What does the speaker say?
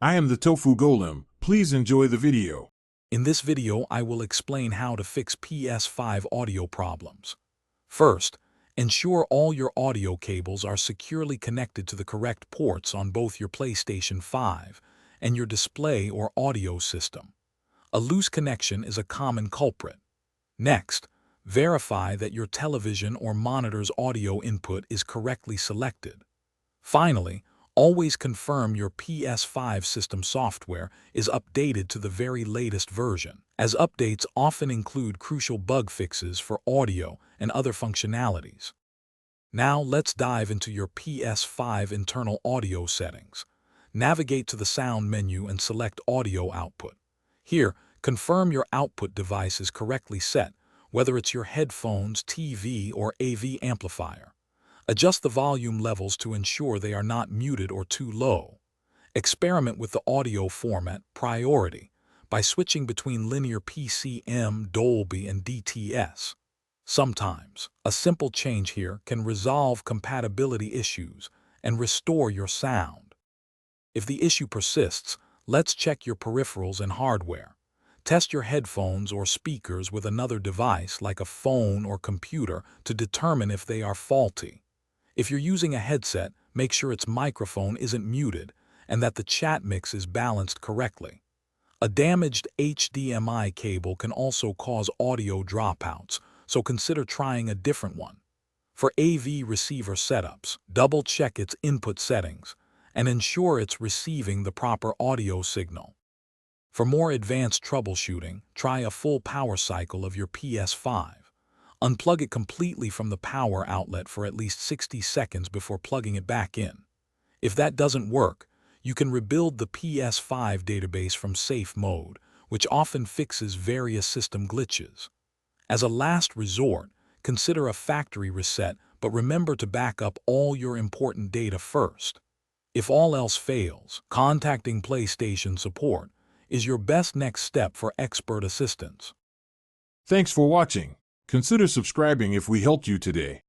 I am the Tofu Golem. Please enjoy the video. In this video, I will explain how to fix PS5 audio problems. First, ensure all your audio cables are securely connected to the correct ports on both your PlayStation 5 and your display or audio system. A loose connection is a common culprit. Next, verify that your television or monitor's audio input is correctly selected. Finally, always confirm your PS5 system software is updated to the very latest version, as updates often include crucial bug fixes for audio and other functionalities. Now let's dive into your PS5 internal audio settings. Navigate to the sound menu and select Audio Output. Here, confirm your output device is correctly set, whether it's your headphones, TV, or AV amplifier. Adjust the volume levels to ensure they are not muted or too low. Experiment with the audio format priority by switching between linear PCM, Dolby, and DTS. Sometimes, a simple change here can resolve compatibility issues and restore your sound. If the issue persists, let's check your peripherals and hardware. Test your headphones or speakers with another device like a phone or computer to determine if they are faulty. If you're using a headset, make sure its microphone isn't muted and that the chat mix is balanced correctly. A damaged HDMI cable can also cause audio dropouts, so consider trying a different one. For AV receiver setups, double-check its input settings and ensure it's receiving the proper audio signal. For more advanced troubleshooting, try a full power cycle of your PS5. Unplug it completely from the power outlet for at least 60 seconds before plugging it back in. If that doesn't work, you can rebuild the PS5 database from safe mode, which often fixes various system glitches. As a last resort, consider a factory reset, but remember to back up all your important data first. If all else fails, contacting PlayStation support is your best next step for expert assistance. Thanks for watching. Consider subscribing if we helped you today.